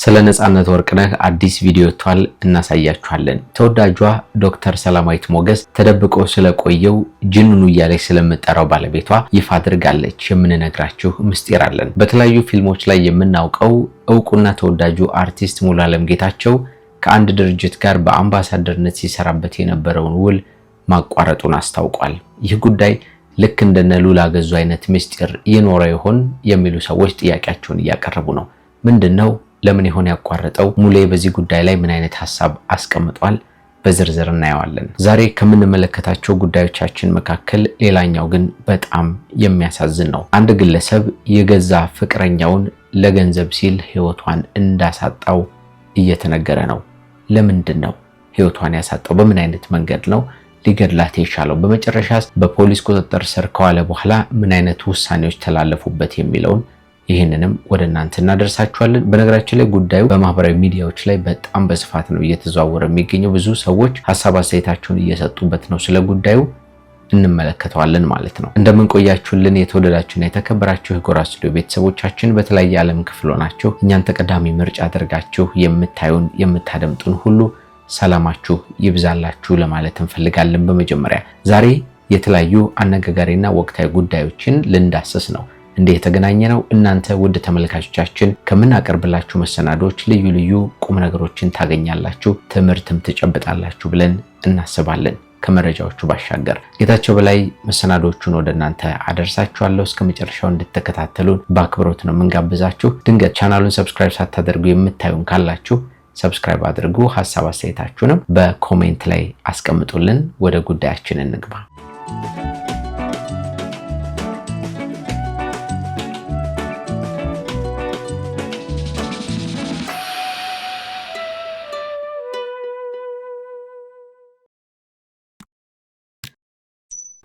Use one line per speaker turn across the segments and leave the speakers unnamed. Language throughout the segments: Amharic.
ስለ ነጻነት ወርቅነህ አዲስ ቪዲዮ ቷል እናሳያችኋለን። ተወዳጇ ዶክተር ሰላማዊት ሞገስ ተደብቆ ስለቆየው ጅኑኑ እያለች ስለምጠራው ባለቤቷ ይፋ አድርጋለች። የምንነግራችሁ ምስጢር አለን። በተለያዩ ፊልሞች ላይ የምናውቀው ዕውቁና ተወዳጁ አርቲስት ሙሉዓለም ጌታቸው ከአንድ ድርጅት ጋር በአምባሳደርነት ሲሰራበት የነበረውን ውል ማቋረጡን አስታውቋል። ይህ ጉዳይ ልክ እንደነ ሉላ ገዙ አይነት ምስጢር ይኖር ይሆን የሚሉ ሰዎች ጥያቄያቸውን እያቀረቡ ነው። ምንድነው? ለምን ይሆን ያቋረጠው? ሙሌ በዚህ ጉዳይ ላይ ምን አይነት ሐሳብ አስቀምጧል? በዝርዝር እናየዋለን። ዛሬ ከምንመለከታቸው ጉዳዮቻችን መካከል ሌላኛው ግን በጣም የሚያሳዝን ነው። አንድ ግለሰብ የገዛ ፍቅረኛውን ለገንዘብ ሲል ህይወቷን እንዳሳጣው እየተነገረ ነው። ለምንድን ነው ህይወቷን ያሳጣው? በምን አይነት መንገድ ነው ሊገድላት የቻለው? በመጨረሻስ በፖሊስ ቁጥጥር ስር ከዋለ በኋላ ምን አይነት ውሳኔዎች ተላለፉበት የሚለውን ይህንንም ወደ እናንተ እናደርሳችኋለን። በነገራችን ላይ ጉዳዩ በማህበራዊ ሚዲያዎች ላይ በጣም በስፋት ነው እየተዘዋወረ የሚገኘው። ብዙ ሰዎች ሀሳብ አስተያየታቸውን እየሰጡበት ነው። ስለ ጉዳዩ እንመለከተዋለን ማለት ነው። እንደምን ቆያችሁልን የተወደዳችሁና የተከበራችሁ የጎራ ስቱዲዮ ቤተሰቦቻችን፣ በተለያየ ዓለም ክፍል ሆናችሁ እኛን ተቀዳሚ ምርጫ አድርጋችሁ የምታዩን የምታደምጡን ሁሉ ሰላማችሁ ይብዛላችሁ ለማለት እንፈልጋለን። በመጀመሪያ ዛሬ የተለያዩ አነጋጋሪና ወቅታዊ ጉዳዮችን ልንዳስስ ነው። እንዴ የተገናኘ ነው። እናንተ ውድ ተመልካቾቻችን ከምናቀርብላችሁ መሰናዶች ልዩ ልዩ ቁም ነገሮችን ታገኛላችሁ፣ ትምህርትም ትጨብጣላችሁ ብለን እናስባለን። ከመረጃዎቹ ባሻገር ጌታቸው በላይ መሰናዶቹን ወደ እናንተ አደርሳችኋለሁ። እስከ መጨረሻው እንድትከታተሉን በአክብሮት ነው የምንጋብዛችሁ። ድንገት ቻናሉን ሰብስክራይብ ሳታደርጉ የምታዩን ካላችሁ ሰብስክራይብ አድርጉ። ሐሳብ አስተያየታችሁንም በኮሜንት ላይ አስቀምጡልን። ወደ ጉዳያችን እንግባ።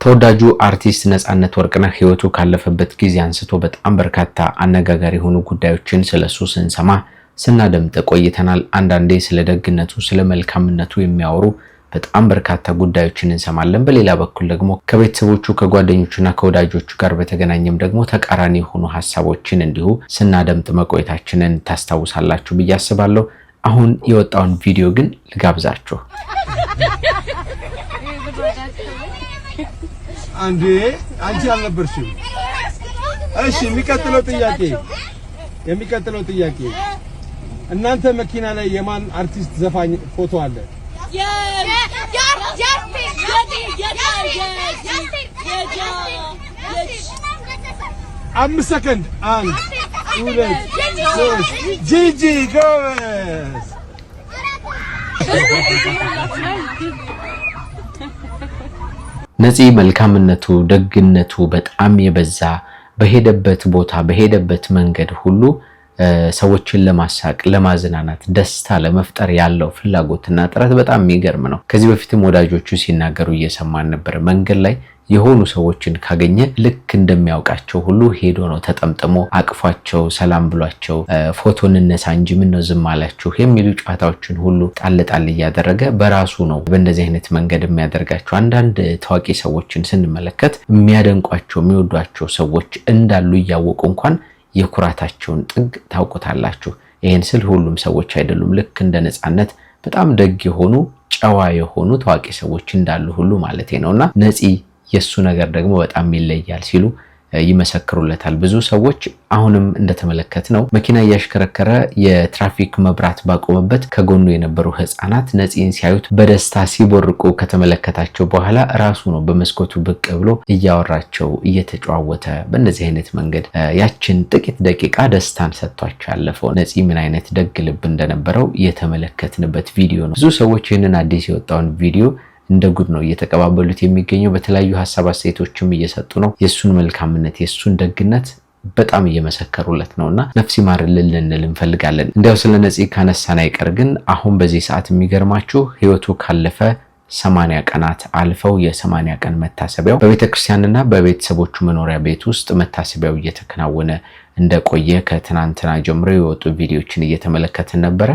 ተወዳጁ አርቲስት ነጻነት ወርቅነህ ህይወቱ ካለፈበት ጊዜ አንስቶ በጣም በርካታ አነጋጋሪ የሆኑ ጉዳዮችን ስለሱ ስንሰማ ስናደምጥ ቆይተናል። አንዳንዴ ስለ ደግነቱ ስለ መልካምነቱ የሚያወሩ በጣም በርካታ ጉዳዮችን እንሰማለን። በሌላ በኩል ደግሞ ከቤተሰቦቹ ከጓደኞቹና ከወዳጆቹ ጋር በተገናኘም ደግሞ ተቃራኒ የሆኑ ሐሳቦችን እንዲሁ ስናደምጥ መቆየታችንን ታስታውሳላችሁ ብዬ አስባለሁ። አሁን የወጣውን ቪዲዮ ግን ልጋብዛችሁ።
አንዴ አንቺ አልነበርሽም? እሺ፣ የሚቀጥለው ጥያቄ እናንተ መኪና ላይ የማን አርቲስት ዘፋኝ ፎቶ አለ? አምስት ሰከንድ። 1 2 3 ጂጂ ጎበዝ።
ነፂ መልካምነቱ ደግነቱ በጣም የበዛ በሄደበት ቦታ በሄደበት መንገድ ሁሉ ሰዎችን ለማሳቅ ለማዝናናት ደስታ ለመፍጠር ያለው ፍላጎትና ጥረት በጣም የሚገርም ነው። ከዚህ በፊትም ወዳጆቹ ሲናገሩ እየሰማን ነበር። መንገድ ላይ የሆኑ ሰዎችን ካገኘ ልክ እንደሚያውቃቸው ሁሉ ሄዶ ነው ተጠምጥሞ አቅፏቸው ሰላም ብሏቸው ፎቶ እንነሳ እንጂ ምን ነው ዝም አላችሁ የሚሉ ጨዋታዎችን ሁሉ ጣል እያደረገ በራሱ ነው በእንደዚህ አይነት መንገድ የሚያደርጋቸው። አንዳንድ ታዋቂ ሰዎችን ስንመለከት የሚያደንቋቸው የሚወዷቸው ሰዎች እንዳሉ እያወቁ እንኳን የኩራታቸውን ጥግ ታውቁታላችሁ። ይሄን ስል ሁሉም ሰዎች አይደሉም። ልክ እንደ ነጻነት በጣም ደግ የሆኑ ጨዋ የሆኑ ታዋቂ ሰዎች እንዳሉ ሁሉ ማለት ነውና ነፂ የሱ ነገር ደግሞ በጣም ይለያል ሲሉ ይመሰክሩለታል ብዙ ሰዎች። አሁንም እንደተመለከትነው መኪና እያሽከረከረ የትራፊክ መብራት ባቆመበት ከጎኑ የነበሩ ህፃናት ነፂን ሲያዩት በደስታ ሲቦርቁ ከተመለከታቸው በኋላ ራሱ ነው በመስኮቱ ብቅ ብሎ እያወራቸው እየተጨዋወተ በእንደዚህ አይነት መንገድ ያችን ጥቂት ደቂቃ ደስታን ሰጥቷቸው ያለፈው ነፂ ምን አይነት ደግ ልብ እንደነበረው የተመለከትንበት ቪዲዮ ነው። ብዙ ሰዎች ይህንን አዲስ የወጣውን ቪዲዮ እንደ ጉድ ነው እየተቀባበሉት የሚገኘው። በተለያዩ ሐሳብ አስተያየቶችም እየሰጡ ነው። የሱን መልካምነት የሱን ደግነት በጣም እየመሰከሩለት ነውና ነፍስ ይማርልን ልንል እንፈልጋለን። እንዲያው ስለ ነፂ ካነሳን አይቀር ግን አሁን በዚህ ሰዓት የሚገርማችሁ ህይወቱ ካለፈ 80 ቀናት አልፈው የ80 ቀን መታሰቢያው በቤተክርስቲያንና በቤተሰቦቹ መኖሪያ ቤት ውስጥ መታሰቢያው እየተከናወነ እንደቆየ ከትናንትና ጀምሮ የወጡ ቪዲዮዎችን እየተመለከትን ነበረ።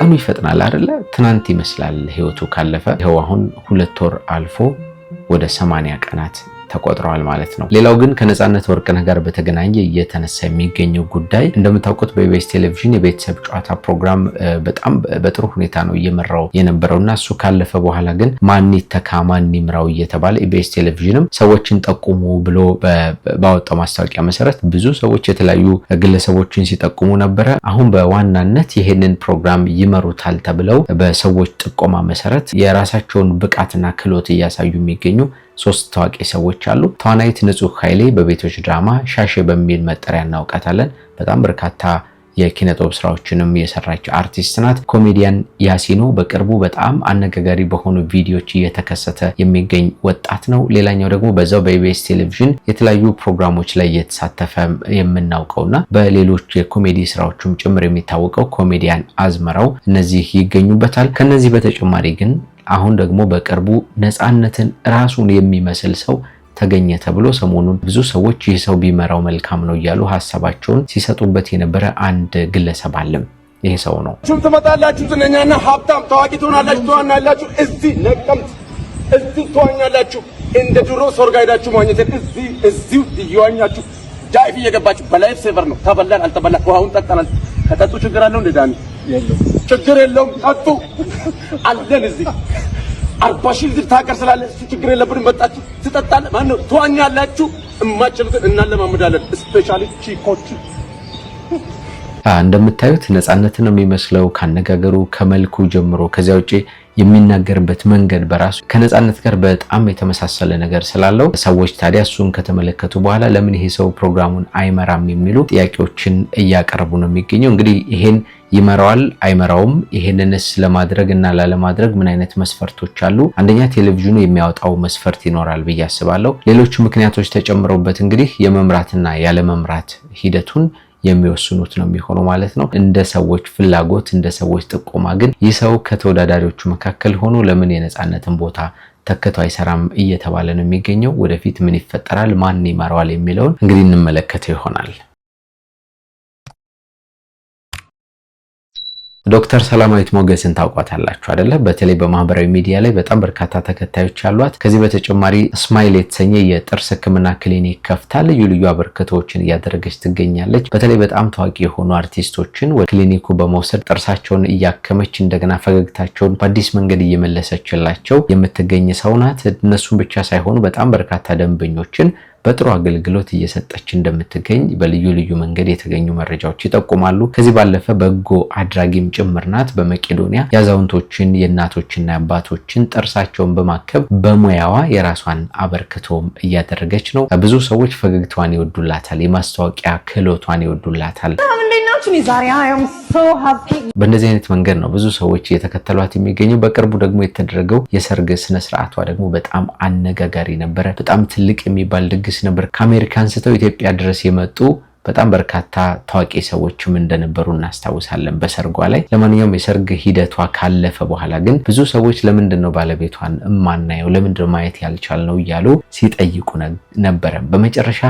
ቀኑ ይፈጥናል አይደለ? ትናንት ይመስላል ህይወቱ ካለፈ። ይኸው አሁን 2 ወር አልፎ ወደ 80 ቀናት ተቆጥረዋል ማለት ነው። ሌላው ግን ከነጻነት ወርቅነህ ጋር በተገናኘ እየተነሳ የሚገኘው ጉዳይ እንደምታውቁት በኢቢኤስ ቴሌቪዥን የቤተሰብ ጨዋታ ፕሮግራም በጣም በጥሩ ሁኔታ ነው እየመራው የነበረውና እሱ ካለፈ በኋላ ግን ማን ይተካ ማን ይምራው እየተባለ ኢቢኤስ ቴሌቪዥንም ሰዎችን ጠቁሙ ብሎ ባወጣው ማስታወቂያ መሰረት ብዙ ሰዎች የተለያዩ ግለሰቦችን ሲጠቁሙ ነበረ። አሁን በዋናነት ይሄንን ፕሮግራም ይመሩታል ተብለው በሰዎች ጥቆማ መሰረት የራሳቸውን ብቃትና ክህሎት እያሳዩ የሚገኙ 3 ታዋቂ ሰዎች አሉ። ተዋናይት ንጹህ ኃይሌ በቤቶች ድራማ ሻሼ በሚል መጠሪያ እናውቃታለን። በጣም በርካታ የኪነጥበብ ስራዎችንም የሰራች አርቲስት ናት። ኮሜዲያን ያሲኖ በቅርቡ በጣም አነጋጋሪ በሆኑ ቪዲዮዎች እየተከሰተ የሚገኝ ወጣት ነው። ሌላኛው ደግሞ በዛው በኢቢኤስ ቴሌቪዥን የተለያዩ ፕሮግራሞች ላይ እየተሳተፈ የምናውቀውና በሌሎች የኮሜዲ ስራዎችም ጭምር የሚታወቀው ኮሜዲያን አዝመራው እነዚህ ይገኙበታል። ከነዚህ በተጨማሪ ግን አሁን ደግሞ በቅርቡ ነጻነትን ራሱን የሚመስል ሰው ተገኘ ተብሎ ሰሞኑን ብዙ ሰዎች ይህ ሰው ቢመራው መልካም ነው እያሉ ሐሳባቸውን ሲሰጡበት የነበረ አንድ ግለሰብ አለ። ይሄ ሰው ነው።
ትመጣላችሁ ዝነኛና ሀብታም ታዋቂ ትሆናላችሁ፣ ትዋናላችሁ፣ እዚህ ነቀምት እዚህ ትዋኛላችሁ፣ እንደ ድሮ ሶርጋ ሄዳችሁ ማግኘት እዚሁ ይዋኛችሁ፣ ዳይቭ እየገባችሁ በላይፍ ሴቨር ነው። ተበላን አልተበላን ውሃውን ጠጣናል። ከጠጡ ችግር አለው እንደ ዳኒ የለው ችግር የለውም። ጠጡ አለን እዚህ 40 ሺህ ልጅ ታቀር ስላለ እሱ ችግር የለብንም። መጣችሁ ትጠጣለ ማን ነው ትዋኛላችሁ። እማችሉትን እናለማምዳለን። ስፔሻሊ ቺኮች
እንደምታዩት ነጻነትን ነው የሚመስለው ካነጋገሩ ከመልኩ ጀምሮ። ከዚያ ውጪ የሚናገርበት መንገድ በራሱ ከነጻነት ጋር በጣም የተመሳሰለ ነገር ስላለው ሰዎች ታዲያ እሱን ከተመለከቱ በኋላ ለምን ይሄ ሰው ፕሮግራሙን አይመራም የሚሉ ጥያቄዎችን እያቀረቡ ነው የሚገኘው። እንግዲህ ይሄን ይመራዋል አይመራውም፣ ይሄንንስ ለማድረግ እና ላለማድረግ ምን አይነት መስፈርቶች አሉ? አንደኛ ቴሌቪዥኑ የሚያወጣው መስፈርት ይኖራል ብዬ አስባለሁ። ሌሎች ምክንያቶች ተጨምረውበት እንግዲህ የመምራትና ያለመምራት ሂደቱን የሚወስኑት ነው የሚሆነው ማለት ነው። እንደ ሰዎች ፍላጎት እንደ ሰዎች ጥቆማ ግን ይህ ሰው ከተወዳዳሪዎቹ መካከል ሆኖ ለምን የነጻነትን ቦታ ተከቶ አይሰራም እየተባለ ነው የሚገኘው። ወደፊት ምን ይፈጠራል፣ ማን ይመራዋል የሚለውን እንግዲህ እንመለከተው ይሆናል። ዶክተር ሰላማዊት ሞገስን ታውቋታላችሁ አይደለ? በተለይ በማህበራዊ ሚዲያ ላይ በጣም በርካታ ተከታዮች አሏት። ከዚህ በተጨማሪ ስማይል የተሰኘ የጥርስ ሕክምና ክሊኒክ ከፍታ ልዩ ልዩ አበርክቶችን እያደረገች ትገኛለች። በተለይ በጣም ታዋቂ የሆኑ አርቲስቶችን ወደ ክሊኒኩ በመውሰድ ጥርሳቸውን እያከመች እንደገና ፈገግታቸውን በአዲስ መንገድ እየመለሰችላቸው የምትገኝ ሰው ናት። እነሱን ብቻ ሳይሆኑ በጣም በርካታ ደንበኞችን በጥሩ አገልግሎት እየሰጠች እንደምትገኝ በልዩ ልዩ መንገድ የተገኙ መረጃዎች ይጠቁማሉ። ከዚህ ባለፈ በጎ አድራጊም ጭምር ናት። በመቄዶንያ የአዛውንቶችን የእናቶችና የአባቶችን ጥርሳቸውን በማከብ በሙያዋ የራሷን አበርክቶም እያደረገች ነው። ብዙ ሰዎች ፈገግታዋን ይወዱላታል፣ የማስታወቂያ ክህሎቷን ይወዱላታል። በእንደዚህ አይነት መንገድ ነው ብዙ ሰዎች እየተከተሏት የሚገኙ። በቅርቡ ደግሞ የተደረገው የሰርግ ስነስርዓቷ ደግሞ በጣም አነጋጋሪ ነበረ። በጣም ትልቅ የሚባል ድግስ ነበር። ከአሜሪካ አንስተው ኢትዮጵያ ድረስ የመጡ በጣም በርካታ ታዋቂ ሰዎችም እንደነበሩ እናስታውሳለን በሰርጓ ላይ። ለማንኛውም የሰርግ ሂደቷ ካለፈ በኋላ ግን ብዙ ሰዎች ለምንድነው ባለቤቷን እማናየው፣ ለምንድነው ማየት ያልቻልነው እያሉ ሲጠይቁ ነበረ። በመጨረሻ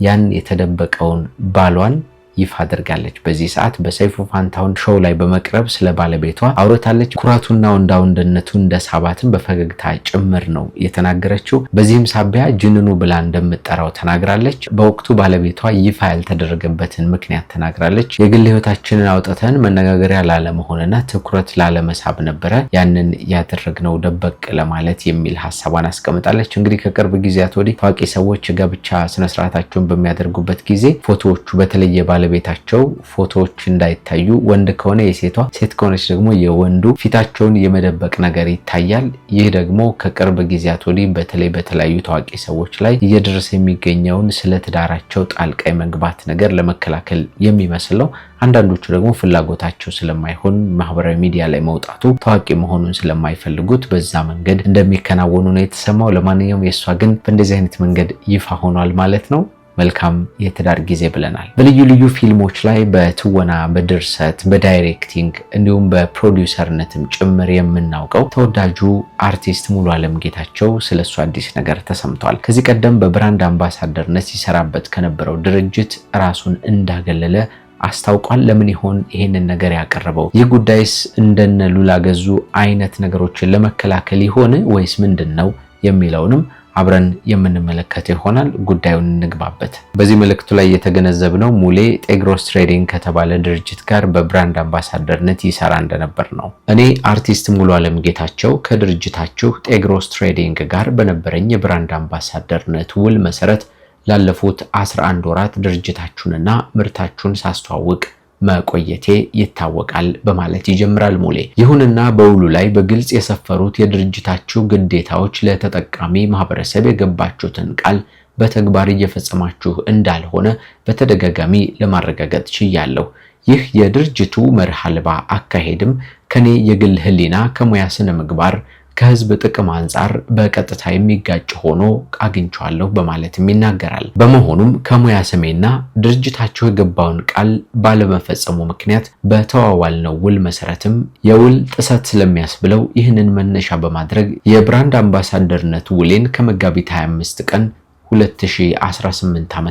ያን የተደበቀውን ባሏን ይፋ አድርጋለች። በዚህ ሰዓት በሰይፉ ፋንታሁን ሾው ላይ በመቅረብ ስለ ባለቤቷ አውርታለች። ኩራቱና ወንዳውንደነቱ እንደሳባትን በፈገግታ ጭምር ነው የተናገረችው። በዚህም ሳቢያ ጅንኑ ብላ እንደምትጠራው ተናግራለች። በወቅቱ ባለቤቷ ይፋ ያልተደረገበትን ምክንያት ተናግራለች። የግል ህይወታችንን አውጥተን መነጋገሪያ ላለመሆንና ትኩረት ላለመሳብ ነበረ ያንን ያደረግነው ደበቅ ለማለት የሚል ሐሳቧን አስቀምጣለች። እንግዲህ ከቅርብ ጊዜያት ወዲህ ታዋቂ ሰዎች ጋብቻ ስነስርዓታቸውን በሚያደርጉበት ጊዜ ፎቶዎቹ በተለየ ባለቤታቸው ፎቶዎች እንዳይታዩ ወንድ ከሆነ የሴቷ ሴት ከሆነች ደግሞ የወንዱ ፊታቸውን የመደበቅ ነገር ይታያል። ይህ ደግሞ ከቅርብ ጊዜያት ወዲህ በተለይ በተለያዩ ታዋቂ ሰዎች ላይ እየደረሰ የሚገኘውን ስለ ትዳራቸው ጣልቃ የመግባት ነገር ለመከላከል የሚመስል ነው። አንዳንዶቹ ደግሞ ፍላጎታቸው ስለማይሆን ማህበራዊ ሚዲያ ላይ መውጣቱ ታዋቂ መሆኑን ስለማይፈልጉት በዛ መንገድ እንደሚከናወኑ ነው የተሰማው። ለማንኛውም የእሷ ግን በእንደዚህ አይነት መንገድ ይፋ ሆኗል ማለት ነው። መልካም የትዳር ጊዜ ብለናል። በልዩ ልዩ ፊልሞች ላይ በትወና በድርሰት በዳይሬክቲንግ እንዲሁም በፕሮዲውሰርነትም ጭምር የምናውቀው ተወዳጁ አርቲስት ሙሉዓለም ጌታቸው ስለሱ አዲስ ነገር ተሰምቷል። ከዚህ ቀደም በብራንድ አምባሳደርነት ሲሰራበት ከነበረው ድርጅት ራሱን እንዳገለለ አስታውቋል። ለምን ይሆን ይሄንን ነገር ያቀረበው? ይህ ጉዳይስ እንደነ ሉላ ገዙ አይነት ነገሮችን ለመከላከል ይሆን ወይስ ምንድነው የሚለውንም አብረን የምንመለከት ይሆናል። ጉዳዩን እንግባበት። በዚህ መልእክቱ ላይ የተገነዘብነው ሙሌ ጤግሮስ ትሬዲንግ ከተባለ ድርጅት ጋር በብራንድ አምባሳደርነት ይሰራ እንደነበር ነው። እኔ አርቲስት ሙሉ አለም ጌታቸው ከድርጅታችሁ ጤግሮስ ትሬዲንግ ጋር በነበረኝ የብራንድ አምባሳደርነት ውል መሰረት ላለፉት 11 ወራት ድርጅታችሁንና ምርታችሁን ሳስተዋውቅ መቆየቴ ይታወቃል በማለት ይጀምራል ሙሌ። ይሁንና በውሉ ላይ በግልጽ የሰፈሩት የድርጅታችሁ ግዴታዎች ለተጠቃሚ ማህበረሰብ የገባችሁትን ቃል በተግባር እየፈጸማችሁ እንዳልሆነ በተደጋጋሚ ለማረጋገጥ ችያለሁ። ይህ የድርጅቱ መርህ አልባ አካሄድም ከኔ የግል ህሊና ከሙያ ስነ ምግባር ከህዝብ ጥቅም አንጻር በቀጥታ የሚጋጭ ሆኖ አግኝቻለሁ በማለትም ይናገራል። በመሆኑም ከሙያ ስሜና ድርጅታቸው የገባውን ቃል ባለመፈጸሙ ምክንያት በተዋዋልነው ውል መሰረትም የውል ጥሰት ስለሚያስብለው ይህንን መነሻ በማድረግ የብራንድ አምባሳደርነት ውሌን ከመጋቢት 25 ቀን 2018 ዓ.ም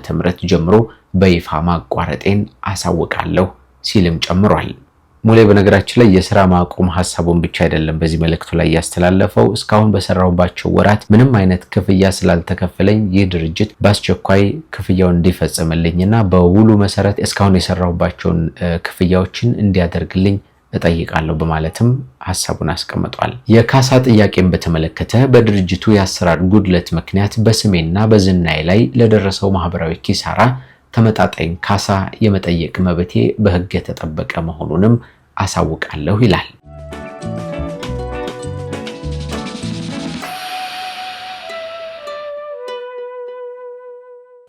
ጀምሮ በይፋ ማቋረጤን አሳውቃለሁ ሲልም ጨምሯል። ሙሌ በነገራችን ላይ የሥራ ማቆም ሐሳቡን ብቻ አይደለም በዚህ መልእክቱ ላይ ያስተላለፈው። እስካሁን በሰራውባቸው ወራት ምንም አይነት ክፍያ ስላልተከፈለኝ ይህ ድርጅት በአስቸኳይ ክፍያውን እንዲፈጽምልኝና በውሉ መሰረት እስካሁን የሰራውባቸውን ክፍያዎችን እንዲያደርግልኝ እጠይቃለሁ በማለትም ሐሳቡን አስቀምጧል። የካሳ ጥያቄን በተመለከተ በድርጅቱ የአሰራር ጉድለት ምክንያት በስሜና በዝናዬ ላይ ለደረሰው ማህበራዊ ኪሳራ ተመጣጣኝ ካሳ የመጠየቅ መብቴ በሕግ የተጠበቀ መሆኑንም አሳውቃለሁ ይላል።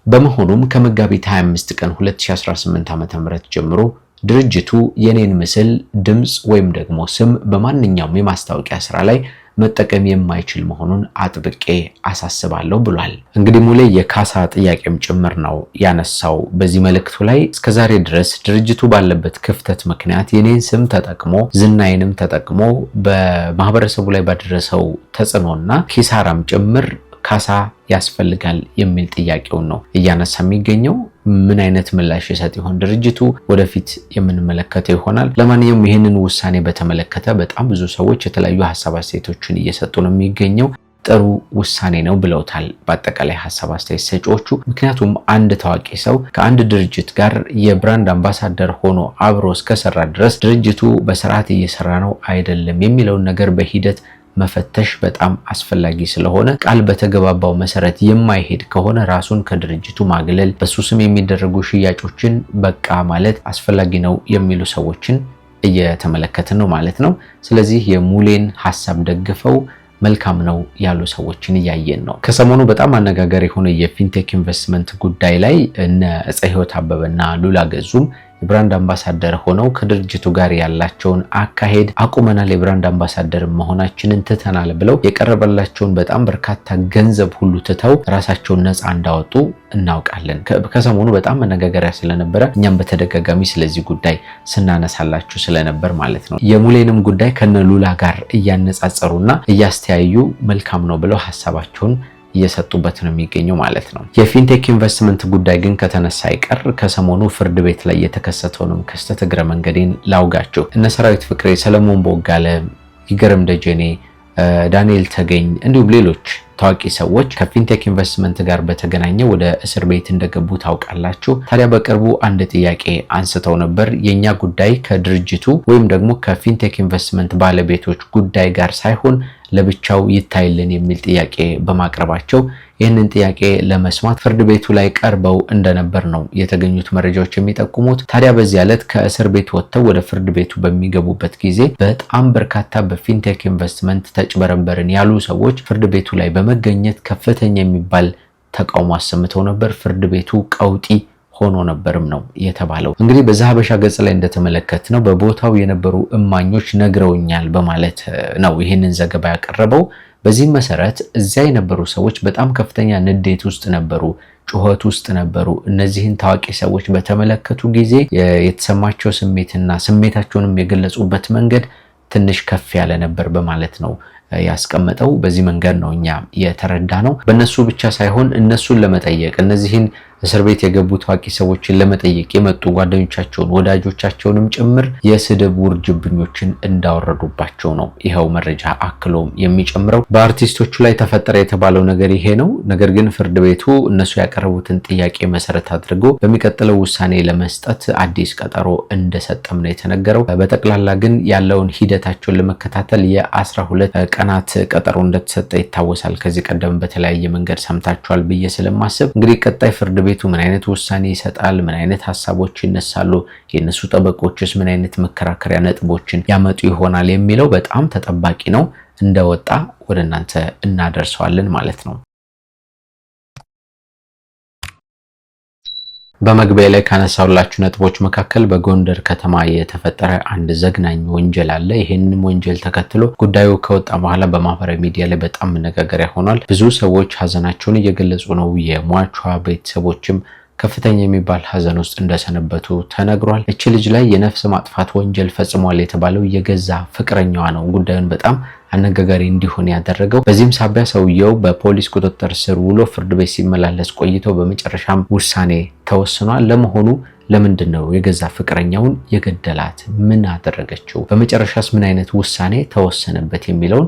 በመሆኑም ከመጋቢት 25 ቀን 2018 ዓ.ም ጀምሮ ድርጅቱ የኔን ምስል፣ ድምጽ ወይም ደግሞ ስም በማንኛውም የማስታወቂያ ስራ ላይ መጠቀም የማይችል መሆኑን አጥብቄ አሳስባለሁ ብሏል። እንግዲህ ሙሌ የካሳ ጥያቄም ጭምር ነው ያነሳው በዚህ መልእክቱ ላይ። እስከዛሬ ድረስ ድርጅቱ ባለበት ክፍተት ምክንያት የኔን ስም ተጠቅሞ ዝናዬንም ተጠቅሞ በማህበረሰቡ ላይ ባደረሰው ተጽዕኖና ኪሳራም ጭምር ካሳ ያስፈልጋል የሚል ጥያቄውን ነው እያነሳ የሚገኘው። ምን አይነት ምላሽ ይሰጥ ይሆን ድርጅቱ? ወደፊት የምንመለከተው ይሆናል። ለማንኛውም ይህንን ውሳኔ በተመለከተ በጣም ብዙ ሰዎች የተለያዩ ሐሳብ አስተያየቶችን እየሰጡ ነው የሚገኘው። ጥሩ ውሳኔ ነው ብለውታል በአጠቃላይ ሐሳብ አስተያየት ሰጪዎቹ። ምክንያቱም አንድ ታዋቂ ሰው ከአንድ ድርጅት ጋር የብራንድ አምባሳደር ሆኖ አብሮ እስከሰራ ድረስ ድርጅቱ በስርዓት እየሰራ ነው አይደለም የሚለውን ነገር በሂደት መፈተሽ በጣም አስፈላጊ ስለሆነ ቃል በተገባባው መሰረት የማይሄድ ከሆነ ራሱን ከድርጅቱ ማግለል፣ በሱ ስም የሚደረጉ ሽያጮችን በቃ ማለት አስፈላጊ ነው የሚሉ ሰዎችን እየተመለከትን ነው ማለት ነው። ስለዚህ የሙሌን ሐሳብ ደግፈው መልካም ነው ያሉ ሰዎችን እያየን ነው። ከሰሞኑ በጣም አነጋጋሪ የሆነ የፊንቴክ ኢንቨስትመንት ጉዳይ ላይ እነ እፀ ህይወት አበበና ሉላ ገዙም የብራንድ አምባሳደር ሆነው ከድርጅቱ ጋር ያላቸውን አካሄድ አቁመናል፣ የብራንድ አምባሳደር መሆናችንን ትተናል ብለው የቀረበላቸውን በጣም በርካታ ገንዘብ ሁሉ ትተው ራሳቸውን ነፃ እንዳወጡ እናውቃለን። ከሰሞኑ በጣም መነጋገሪያ ስለነበረ እኛም በተደጋጋሚ ስለዚህ ጉዳይ ስናነሳላችሁ ስለነበር ማለት ነው። የሙሌንም ጉዳይ ከነ ሉላ ጋር እያነጻጸሩና እያስተያዩ መልካም ነው ብለው ሐሳባቸውን እየሰጡበት ነው የሚገኘው ማለት ነው። የፊንቴክ ኢንቨስትመንት ጉዳይ ግን ከተነሳ አይቀር ከሰሞኑ ፍርድ ቤት ላይ የተከሰተውንም ክስተት እግረ መንገዴን ላውጋችሁ። እነ ሰራዊት ፍቅሬ፣ ሰለሞን ቦጋለ፣ ይገርም ደጀኔ፣ ዳንኤል ተገኝ እንዲሁም ሌሎች ታዋቂ ሰዎች ከፊንቴክ ኢንቨስትመንት ጋር በተገናኘ ወደ እስር ቤት እንደገቡ ታውቃላችሁ። ታዲያ በቅርቡ አንድ ጥያቄ አንስተው ነበር። የኛ ጉዳይ ከድርጅቱ ወይም ደግሞ ከፊንቴክ ኢንቨስትመንት ባለቤቶች ጉዳይ ጋር ሳይሆን ለብቻው ይታይልን የሚል ጥያቄ በማቅረባቸው ይህንን ጥያቄ ለመስማት ፍርድ ቤቱ ላይ ቀርበው እንደነበር ነው የተገኙት መረጃዎች የሚጠቁሙት። ታዲያ በዚህ ዕለት ከእስር ቤት ወጥተው ወደ ፍርድ ቤቱ በሚገቡበት ጊዜ በጣም በርካታ በፊንቴክ ኢንቨስትመንት ተጭበረበርን ያሉ ሰዎች ፍርድ ቤቱ ላይ በመገኘት ከፍተኛ የሚባል ተቃውሞ አሰምተው ነበር። ፍርድ ቤቱ ቀውጢ ሆኖ ነበርም ነው የተባለው። እንግዲህ በዛ ሀበሻ ገጽ ላይ እንደተመለከትነው በቦታው የነበሩ እማኞች ነግረውኛል በማለት ነው ይህንን ዘገባ ያቀረበው። በዚህ መሰረት እዚያ የነበሩ ሰዎች በጣም ከፍተኛ ንዴት ውስጥ ነበሩ፣ ጩኸት ውስጥ ነበሩ። እነዚህን ታዋቂ ሰዎች በተመለከቱ ጊዜ የተሰማቸው ስሜትና ስሜታቸውንም የገለጹበት መንገድ ትንሽ ከፍ ያለ ነበር በማለት ነው ያስቀመጠው። በዚህ መንገድ ነው እኛ የተረዳነው። በእነሱ ብቻ ሳይሆን እነሱን ለመጠየቅ እነዚህን እስር ቤት የገቡ ታዋቂ ሰዎችን ለመጠየቅ የመጡ ጓደኞቻቸውን ወዳጆቻቸውንም ጭምር የስድብ ውርጅብኞችን እንዳወረዱባቸው ነው ይኸው መረጃ አክሎም የሚጨምረው። በአርቲስቶቹ ላይ ተፈጠረ የተባለው ነገር ይሄ ነው። ነገር ግን ፍርድ ቤቱ እነሱ ያቀረቡትን ጥያቄ መሰረት አድርጎ በሚቀጥለው ውሳኔ ለመስጠት አዲስ ቀጠሮ እንደሰጠም ነው የተነገረው። በጠቅላላ ግን ያለውን ሂደታቸውን ለመከታተል የ12 ቀናት ቀጠሮ እንደተሰጠ ይታወሳል። ከዚህ ቀደም በተለያየ መንገድ ሰምታችኋል ብዬ ስለማስብ እንግዲህ ቀጣይ ፍርድ ቤቱ ምን አይነት ውሳኔ ይሰጣል፣ ምን አይነት ሐሳቦች ይነሳሉ፣ የነሱ ጠበቆችስ ምን አይነት መከራከሪያ ነጥቦችን ያመጡ ይሆናል የሚለው በጣም ተጠባቂ ነው። እንደወጣ ወደ እናንተ እናደርሰዋለን ማለት ነው። በመግቢያ ላይ ካነሳውላችሁ ነጥቦች መካከል በጎንደር ከተማ የተፈጠረ አንድ ዘግናኝ ወንጀል አለ። ይሄንን ወንጀል ተከትሎ ጉዳዩ ከወጣ በኋላ በማህበራዊ ሚዲያ ላይ በጣም መነጋገሪያ ሆኗል። ብዙ ሰዎች ሀዘናቸውን እየገለጹ ነው። የሟቿ ቤተሰቦችም ከፍተኛ የሚባል ሀዘን ውስጥ እንደሰነበቱ ተነግሯል። እቺ ልጅ ላይ የነፍስ ማጥፋት ወንጀል ፈጽሟል የተባለው የገዛ ፍቅረኛዋ ነው ጉዳዩን በጣም አነጋጋሪ እንዲሆን ያደረገው። በዚህም ሳቢያ ሰውየው በፖሊስ ቁጥጥር ስር ውሎ ፍርድ ቤት ሲመላለስ ቆይቶ በመጨረሻም ውሳኔ ተወስኗል። ለመሆኑ ለምንድን ነው የገዛ ፍቅረኛውን የገደላት? ምን አደረገችው? በመጨረሻስ ምን አይነት ውሳኔ ተወሰነበት የሚለውን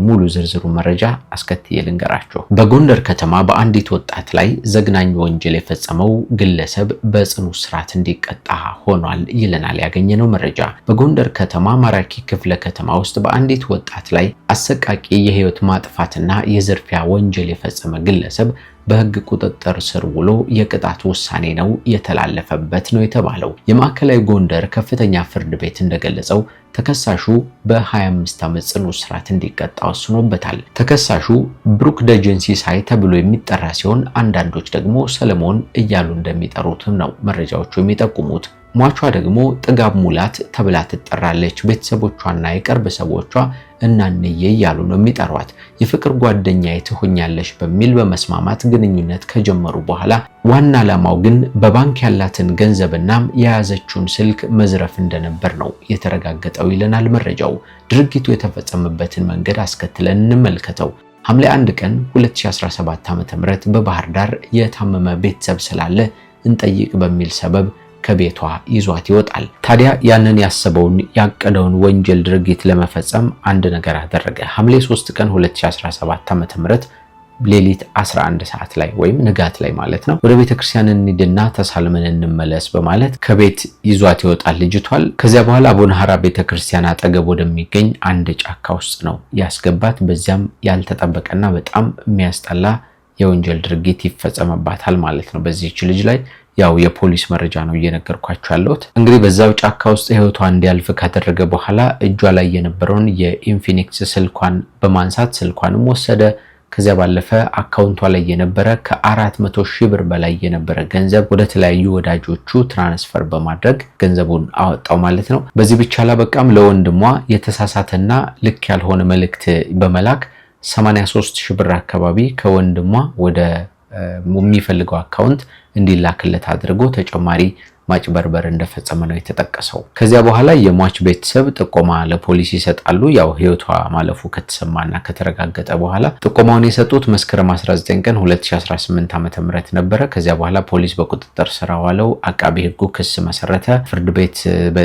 ሙሉ ዝርዝሩን መረጃ አስከትዬ ልንገራችሁ። በጎንደር ከተማ በአንዲት ወጣት ላይ ዘግናኝ ወንጀል የፈጸመው ግለሰብ በጽኑ እስራት እንዲቀጣ ሆኗል ይለናል ያገኘነው መረጃ። በጎንደር ከተማ ማራኪ ክፍለ ከተማ ውስጥ በአንዲት ወጣት ላይ አሰቃቂ የህይወት ማጥፋትና የዝርፊያ ወንጀል የፈጸመ ግለሰብ በህግ ቁጥጥር ስር ውሎ የቅጣት ውሳኔ ነው የተላለፈበት ነው የተባለው። የማዕከላዊ ጎንደር ከፍተኛ ፍርድ ቤት እንደገለጸው ተከሳሹ በ25 ዓመት ጽኑ እስራት እንዲቀጣ ወስኖበታል። ተከሳሹ ብሩክ ደጀን ሲሳይ ተብሎ የሚጠራ ሲሆን አንዳንዶች ደግሞ ሰለሞን እያሉ እንደሚጠሩትም ነው መረጃዎቹ የሚጠቁሙት። ሟቿ ደግሞ ጥጋብ ሙላት ተብላ ትጠራለች። ቤተሰቦቿና የቅርብ ሰዎቿ እናንዬ እያሉ ነው የሚጠሯት። የፍቅር ጓደኛዬ ትሆኛለሽ በሚል በመስማማት ግንኙነት ከጀመሩ በኋላ ዋና ዓላማው ግን በባንክ ያላትን ገንዘብና የያዘችውን ስልክ መዝረፍ እንደነበር ነው የተረጋገጠው ይለናል መረጃው። ድርጊቱ የተፈጸመበትን መንገድ አስከትለን እንመልከተው። ሐምሌ 1 ቀን 2017 ዓ.ም በባህር ዳር የታመመ ቤተሰብ ስላለ እንጠይቅ በሚል ሰበብ ከቤቷ ይዟት ይወጣል። ታዲያ ያንን ያሰበውን ያቀደውን ወንጀል ድርጊት ለመፈጸም አንድ ነገር አደረገ። ሐምሌ 3 ቀን 2017 ዓ.ም ሌሊት 11 ሰዓት ላይ ወይም ንጋት ላይ ማለት ነው ወደ ቤተክርስቲያን እንሂድና ተሳልመን እንመለስ በማለት ከቤት ይዟት ይወጣል ልጅቷል። ከዚያ በኋላ አቡነ ሐራ ቤተክርስቲያን አጠገብ ወደሚገኝ አንድ ጫካ ውስጥ ነው ያስገባት። በዚያም ያልተጠበቀና በጣም የሚያስጠላ የወንጀል ድርጊት ይፈጸምባታል ማለት ነው በዚህች ልጅ ላይ። ያው የፖሊስ መረጃ ነው እየነገርኳችሁ ያለሁት። እንግዲህ በዛው ጫካ ውስጥ ህይወቷ እንዲያልፍ ካደረገ በኋላ እጇ ላይ የነበረውን የኢንፊኒክስ ስልኳን በማንሳት ስልኳንም ወሰደ። ከዚያ ባለፈ አካውንቷ ላይ የነበረ ከ400,000 ብር በላይ የነበረ ገንዘብ ወደ ተለያዩ ወዳጆቹ ትራንስፈር በማድረግ ገንዘቡን አወጣው ማለት ነው። በዚህ ብቻ አላበቃም። ለወንድሟ የተሳሳተና ልክ ያልሆነ መልእክት በመላክ 83,000 ብር አካባቢ ከወንድሟ ወደ የሚፈልገው አካውንት እንዲላክለት አድርጎ ተጨማሪ ማጭበርበር እንደፈጸመ ነው የተጠቀሰው። ከዚያ በኋላ የሟች ቤተሰብ ጥቆማ ለፖሊስ ይሰጣሉ። ያው ህይወቷ ማለፉ ከተሰማና ከተረጋገጠ በኋላ ጥቆማውን የሰጡት መስከረም 19 ቀን 2018 ዓ.ም ነበረ። ከዚያ በኋላ ፖሊስ በቁጥጥር ስር አዋለው። አቃቤ ህጉ ክስ መሰረተ። ፍርድ ቤት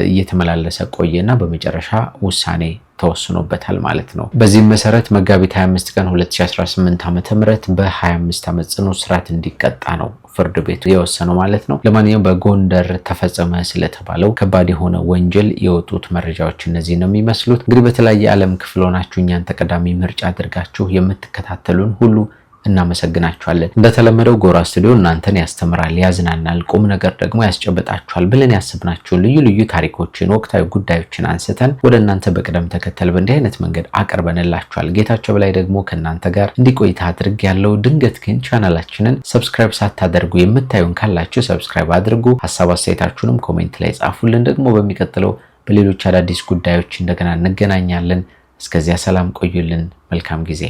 እየተመላለሰ ቆየና በመጨረሻ ውሳኔ ተወስኖበታል ማለት ነው። በዚህም መሰረት መጋቢት 25 ቀን 2018 ዓ.ም በ25 ዓመት ጽኑ እስራት እንዲቀጣ ነው ፍርድ ቤቱ የወሰነው ማለት ነው። ለማንኛውም በጎንደር ተፈጸመ ስለተባለው ከባድ የሆነ ወንጀል የወጡት መረጃዎች እነዚህ ነው የሚመስሉት። እንግዲህ በተለያየ ዓለም ክፍል ሆናችሁ እኛን ተቀዳሚ ምርጫ አድርጋችሁ የምትከታተሉን ሁሉ እናመሰግናችኋለን። እንደተለመደው ጎራ ስቱዲዮ እናንተን ያስተምራል፣ ያዝናናል፣ ቁም ነገር ደግሞ ያስጨበጣችኋል ብለን ያስብናቸውን ልዩ ልዩ ታሪኮችን፣ ወቅታዊ ጉዳዮችን አንስተን ወደ እናንተ በቅደም ተከተል በእንዲህ አይነት መንገድ አቀርበንላችኋል። ጌታቸው በላይ ደግሞ ከእናንተ ጋር እንዲቆይታ አድርግ ያለው። ድንገት ግን ቻናላችንን ሰብስክራይብ ሳታደርጉ የምታዩን ካላችሁ ሰብስክራይብ አድርጉ። ሀሳብ አስተያየታችሁንም ኮሜንት ላይ ጻፉልን። ደግሞ በሚቀጥለው በሌሎች አዳዲስ ጉዳዮች እንደገና እንገናኛለን። እስከዚያ ሰላም ቆዩልን። መልካም ጊዜ።